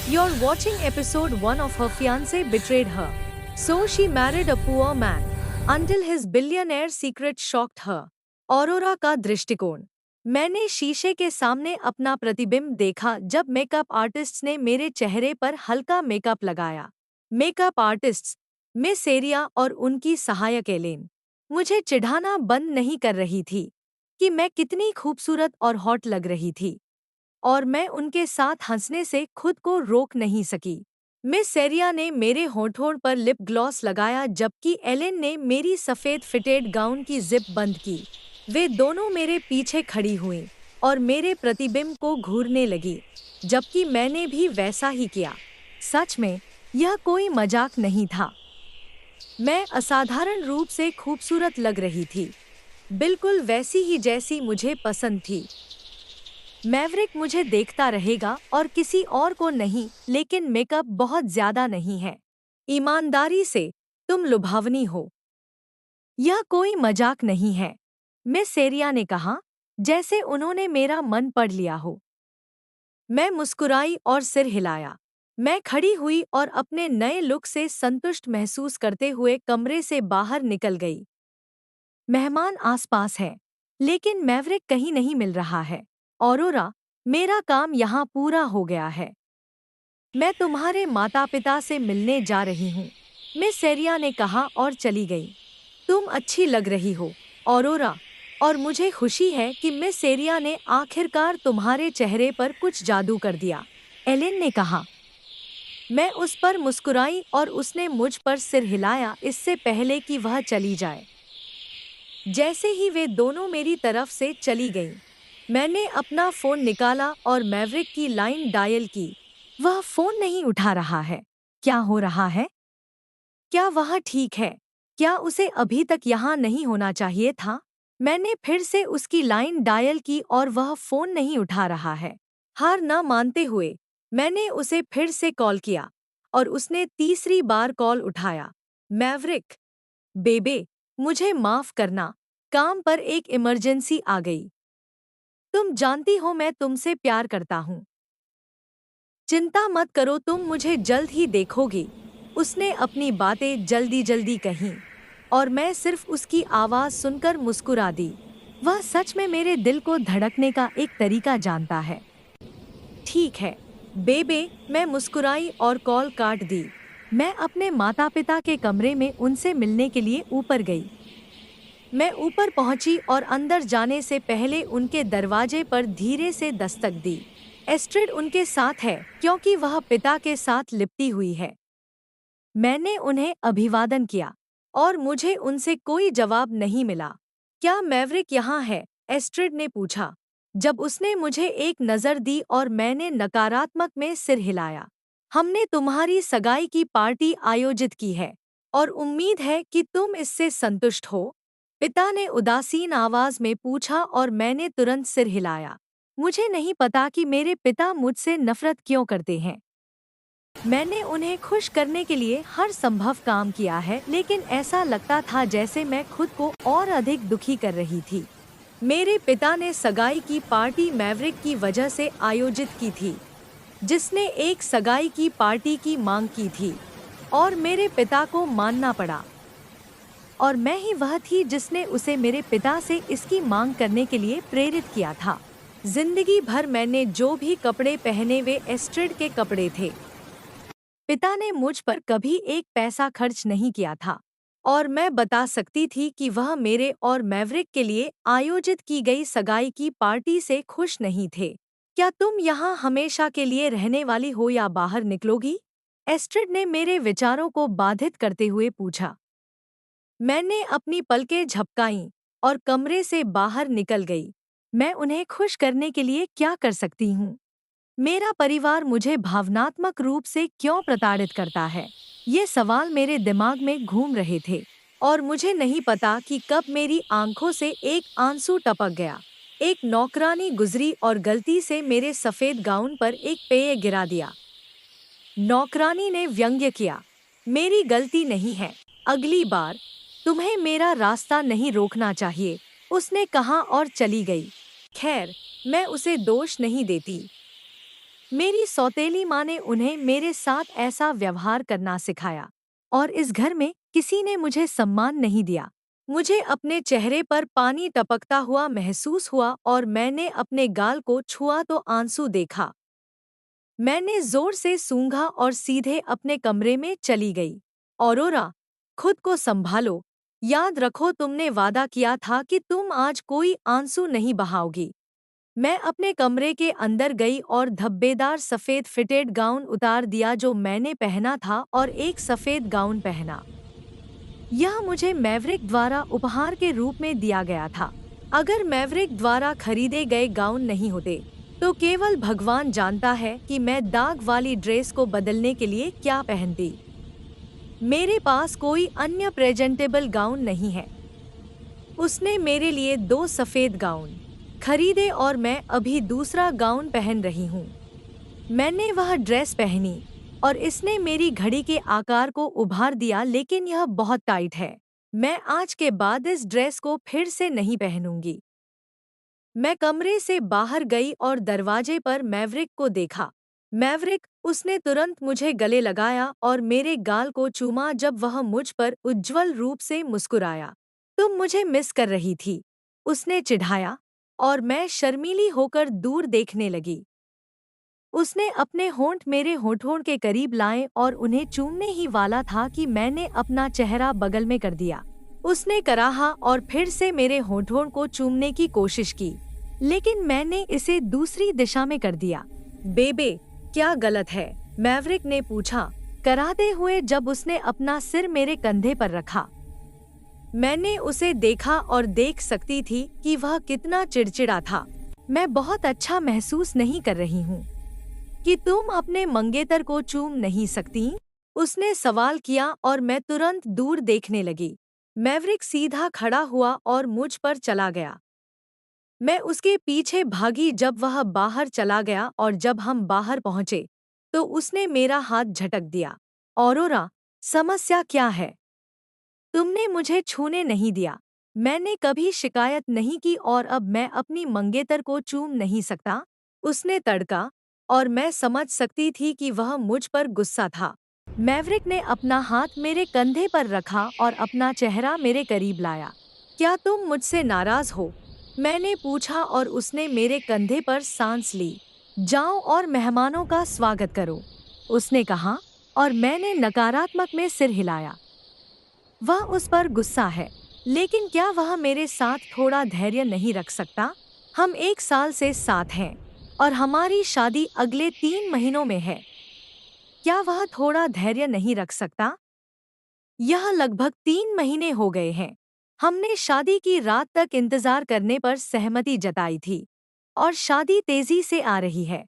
You're watching episode 1 of her fiancé betrayed her. So she married a poor man. Until his billionaire secret shocked her. Aurora का दृष्टिकोण। मैंने शीशे के सामने अपना प्रतिबिंब देखा जब मेकअप आर्टिस्ट्स ने मेरे चेहरे पर हल्का मेकअप लगाया। मेकअप आर्टिस्ट्स, मिस एरिया और उनकी सहायक एलेन, मुझे चिढ़ाना बंद नहीं कर रही थी कि मैं कितनी खूबसूरत और हॉट लग रही थी, और मैं उनके साथ हंसने से खुद को रोक नहीं सकी। मिस सेरिया ने मेरे होठों पर लिप ग्लॉस लगाया जबकि एलेन ने मेरी सफ़ेद फिटेड गाउन की जिप बंद की। वे दोनों मेरे पीछे खड़ी हुईं और मेरे प्रतिबिंब को घूरने लगी, जबकि मैंने भी वैसा ही किया। सच में, यह कोई मजाक नहीं था। मैं असाधारण रूप से खूबसूरत लग रही थी, बिल्कुल वैसी ही जैसी मुझे पसंद थी। मैवरिक मुझे देखता रहेगा और किसी और को नहीं, लेकिन मेकअप बहुत ज्यादा नहीं है। ईमानदारी से, तुम लुभावनी हो। यह कोई मजाक नहीं है, मिस सेरिया ने कहा, जैसे उन्होंने मेरा मन पढ़ लिया हो। मैं मुस्कुराई और सिर हिलाया। मैं खड़ी हुई और अपने नए लुक से संतुष्ट महसूस करते हुए कमरे से बाहर निकल गई। मेहमान आसपास है, लेकिन मैवरिक कहीं नहीं मिल रहा है। ऑरोरा, मेरा काम यहाँ पूरा हो गया है। मैं तुम्हारे माता पिता से मिलने जा रही हूँ, मिस सेरिया ने कहा और चली गई। तुम अच्छी लग रही हो, ऑरोरा, और मुझे खुशी है कि मिस सेरिया ने आखिरकार तुम्हारे चेहरे पर कुछ जादू कर दिया, एलेन ने कहा। मैं उस पर मुस्कुराई और उसने मुझ पर सिर हिलाया इससे पहले कि वह चली जाए। जैसे ही वे दोनों मेरी तरफ से चली गईं, मैंने अपना फ़ोन निकाला और मैवरिक की लाइन डायल की। वह फ़ोन नहीं उठा रहा है। क्या हो रहा है? क्या वह ठीक है? क्या उसे अभी तक यहाँ नहीं होना चाहिए था? मैंने फिर से उसकी लाइन डायल की और वह फ़ोन नहीं उठा रहा है। हार न मानते हुए, मैंने उसे फिर से कॉल किया और उसने तीसरी बार कॉल उठाया। मैवरिक, बेबे, मुझे माफ़ करना, काम पर एक इमरजेंसी आ गई। तुम जानती हो मैं तुमसे प्यार करता हूँ। चिंता मत करो, तुम मुझे जल्द ही देखोगी। उसने अपनी बातें जल्दी जल्दी कहीं और मैं सिर्फ उसकी आवाज़ सुनकर मुस्कुरा दी। वह सच में मेरे दिल को धड़कने का एक तरीका जानता है। ठीक है, बेबे, मैं मुस्कुराई और कॉल काट दी। मैं अपने माता पिता के कमरे में उनसे मिलने के लिए ऊपर गई। मैं ऊपर पहुंची और अंदर जाने से पहले उनके दरवाजे पर धीरे से दस्तक दी। एस्ट्रिड उनके साथ है क्योंकि वह पिता के साथ लिपटी हुई है। मैंने उन्हें अभिवादन किया और मुझे उनसे कोई जवाब नहीं मिला। क्या मैवरिक यहाँ है? एस्ट्रिड ने पूछा। जब उसने मुझे एक नज़र दी और मैंने नकारात्मक में सिर हिलाया। हमने तुम्हारी सगाई की पार्टी आयोजित की है और उम्मीद है कि तुम इससे संतुष्ट हो। पिता ने उदासीन आवाज में पूछा और मैंने तुरंत सिर हिलाया। मुझे नहीं पता कि मेरे पिता मुझसे नफरत क्यों करते हैं। मैंने उन्हें खुश करने के लिए हर संभव काम किया है, लेकिन ऐसा लगता था जैसे मैं खुद को और अधिक दुखी कर रही थी। मेरे पिता ने सगाई की पार्टी मैवरिक की वजह से आयोजित की थी, जिसने एक सगाई की पार्टी की मांग की थी और मेरे पिता को मानना पड़ा। और मैं ही वह थी जिसने उसे मेरे पिता से इसकी मांग करने के लिए प्रेरित किया था। जिंदगी भर मैंने जो भी कपड़े पहने वे एस्ट्रिड के कपड़े थे। पिता ने मुझ पर कभी एक पैसा खर्च नहीं किया था और मैं बता सकती थी कि वह मेरे और मैवरिक के लिए आयोजित की गई सगाई की पार्टी से खुश नहीं थे। क्या तुम यहाँ हमेशा के लिए रहने वाली हो या बाहर निकलोगी? एस्ट्रिड ने मेरे विचारों को बाधित करते हुए पूछा। मैंने अपनी पलकें झपकाईं और कमरे से बाहर निकल गई। मैं उन्हें खुश करने के लिए क्या कर सकती हूँ? मेरा परिवार मुझे भावनात्मक रूप से क्यों प्रताड़ित करता है? ये सवाल मेरे दिमाग में घूम रहे थे और मुझे नहीं पता कि कब मेरी आंखों से एक आंसू टपक गया। एक नौकरानी गुजरी और गलती से मेरे सफ़ेद गाउन पर एक पेय गिरा दिया। नौकरानी ने व्यंग्य किया। मेरी गलती नहीं है। अगली बार तुम्हें मेरा रास्ता नहीं रोकना चाहिए, उसने कहा और चली गई। खैर, मैं उसे दोष नहीं देती। मेरी सौतेली माँ ने उन्हें मेरे साथ ऐसा व्यवहार करना सिखाया और इस घर में किसी ने मुझे सम्मान नहीं दिया। मुझे अपने चेहरे पर पानी टपकता हुआ महसूस हुआ और मैंने अपने गाल को छुआ तो आंसू देखा। मैंने जोर से सूंघा और सीधे अपने कमरे में चली गई। औरोरा, खुद को संभालो। याद रखो तुमने वादा किया था कि तुम आज कोई आंसू नहीं बहाओगी। मैं अपने कमरे के अंदर गई और धब्बेदार सफ़ेद फिटेड गाउन उतार दिया जो मैंने पहना था और एक सफ़ेद गाउन पहना। यह मुझे मैवरिक द्वारा उपहार के रूप में दिया गया था। अगर मैवरिक द्वारा खरीदे गए गाउन नहीं होते, तो केवल भगवान जानता है कि मैं दाग वाली ड्रेस को बदलने के लिए क्या पहनती। मेरे पास कोई अन्य प्रेजेंटेबल गाउन नहीं है। उसने मेरे लिए 2 सफ़ेद गाउन खरीदे और मैं अभी दूसरा गाउन पहन रही हूँ। मैंने वह ड्रेस पहनी और इसने मेरी घड़ी के आकार को उभार दिया, लेकिन यह बहुत टाइट है। मैं आज के बाद इस ड्रेस को फिर से नहीं पहनूंगी। मैं कमरे से बाहर गई और दरवाजे पर मैवरिक को देखा। मैवरिक, उसने तुरंत मुझे गले लगाया और मेरे गाल को चूमा जब वह मुझ पर उज्ज्वल रूप से मुस्कुराया। तुम मुझे मिस कर रही थी, उसने चिढ़ाया और मैं शर्मीली होकर दूर देखने लगी। उसने अपने होंठ मेरे होठों के करीब लाए और उन्हें चूमने ही वाला था कि मैंने अपना चेहरा बगल में कर दिया। उसने कराहा और फिर से मेरे होठों को चूमने की कोशिश की, लेकिन मैंने इसे दूसरी दिशा में कर दिया। बेबे, क्या गलत है? मैवरिक ने पूछा, कराहते हुए जब उसने अपना सिर मेरे कंधे पर रखा। मैंने उसे देखा और देख सकती थी कि वह कितना चिड़चिड़ा था। मैं बहुत अच्छा महसूस नहीं कर रही हूँ। कि तुम अपने मंगेतर को चूम नहीं सकती? उसने सवाल किया और मैं तुरंत दूर देखने लगी। मैवरिक सीधा खड़ा हुआ और मुझ पर चला गया। मैं उसके पीछे भागी जब वह बाहर चला गया और जब हम बाहर पहुंचे, तो उसने मेरा हाथ झटक दिया। औरोरा, समस्या क्या है? तुमने मुझे छूने नहीं दिया। मैंने कभी शिकायत नहीं की और अब मैं अपनी मंगेतर को चूम नहीं सकता? उसने तड़का और मैं समझ सकती थी कि वह मुझ पर गुस्सा था। मैवरिक ने अपना हाथ मेरे कंधे पर रखा और अपना चेहरा मेरे करीब लाया। क्या तुम मुझसे नाराज हो? मैंने पूछा और उसने मेरे कंधे पर सांस ली। जाओ और मेहमानों का स्वागत करो, उसने कहा और मैंने नकारात्मक में सिर हिलाया। वह उस पर गुस्सा है, लेकिन क्या वह मेरे साथ थोड़ा धैर्य नहीं रख सकता? हम 1 साल से साथ हैं और हमारी शादी अगले 3 महीनों में है। क्या वह थोड़ा धैर्य नहीं रख सकता? यह लगभग 3 महीने हो गए हैं। हमने शादी की रात तक इंतजार करने पर सहमति जताई थी और शादी तेजी से आ रही है।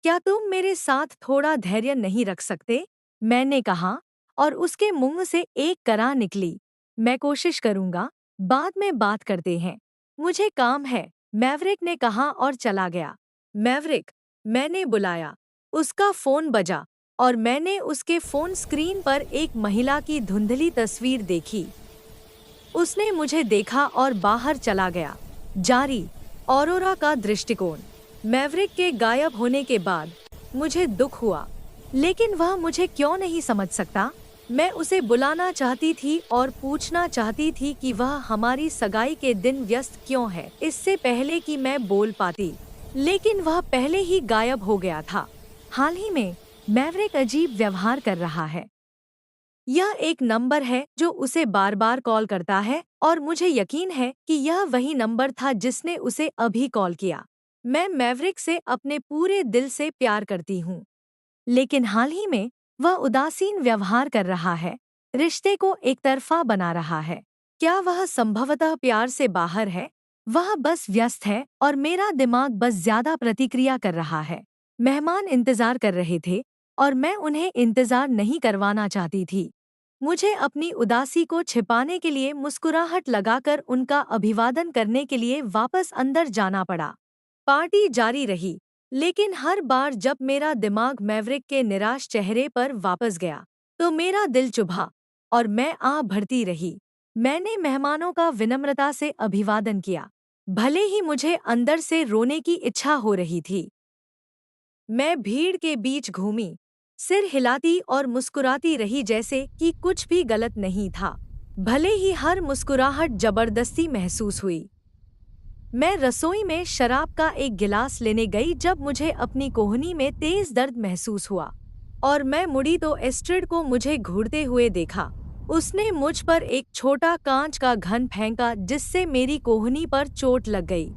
क्या तुम मेरे साथ थोड़ा धैर्य नहीं रख सकते? मैंने कहा और उसके मुंह से एक कराह निकली। मैं कोशिश करूंगा, बाद में बात करते हैं। मुझे काम है, मैवरिक ने कहा और चला गया। मैवरिक, मैंने बुलाया। उसका फोन बजा और मैंने उसके फोन स्क्रीन पर एक महिला की धुंधली तस्वीर देखी। उसने मुझे देखा और बाहर चला गया। जारी, औरोरा का दृष्टिकोण। मैवरिक के गायब होने के बाद मुझे दुख हुआ, लेकिन वह मुझे क्यों नहीं समझ सकता? मैं उसे बुलाना चाहती थी और पूछना चाहती थी कि वह हमारी सगाई के दिन व्यस्त क्यों है, इससे पहले कि मैं बोल पाती, लेकिन वह पहले ही गायब हो गया था। हाल ही में मैवरिक अजीब व्यवहार कर रहा है। यह एक नंबर है जो उसे बार बार कॉल करता है और मुझे यकीन है कि यह वही नंबर था जिसने उसे अभी कॉल किया। मैं मैवरिक से अपने पूरे दिल से प्यार करती हूँ, लेकिन हाल ही में वह उदासीन व्यवहार कर रहा है, रिश्ते को एकतरफा बना रहा है। क्या वह संभवतः प्यार से बाहर है? वह बस व्यस्त है और मेरा दिमाग बस ज्यादा प्रतिक्रिया कर रहा है। मेहमान इंतजार कर रहे थे और मैं उन्हें इंतजार नहीं करवाना चाहती थी। मुझे अपनी उदासी को छिपाने के लिए मुस्कुराहट लगाकर उनका अभिवादन करने के लिए वापस अंदर जाना पड़ा। पार्टी जारी रही, लेकिन हर बार जब मेरा दिमाग मैवरिक के निराश चेहरे पर वापस गया, तो मेरा दिल चुभा और मैं आह भरती रही। मैंने मेहमानों का विनम्रता से अभिवादन किया, भले ही मुझे अंदर से रोने की इच्छा हो रही थी। मैं भीड़ के बीच घूमी, सिर हिलाती और मुस्कुराती रही जैसे कि कुछ भी गलत नहीं था, भले ही हर मुस्कुराहट जबरदस्ती महसूस हुई। मैं रसोई में शराब का एक गिलास लेने गई जब मुझे अपनी कोहनी में तेज दर्द महसूस हुआ और मैं मुड़ी तो एस्ट्रिड को मुझे घूरते हुए देखा। उसने मुझ पर एक छोटा कांच का घन फेंका जिससे मेरी कोहनी पर चोट लग गई।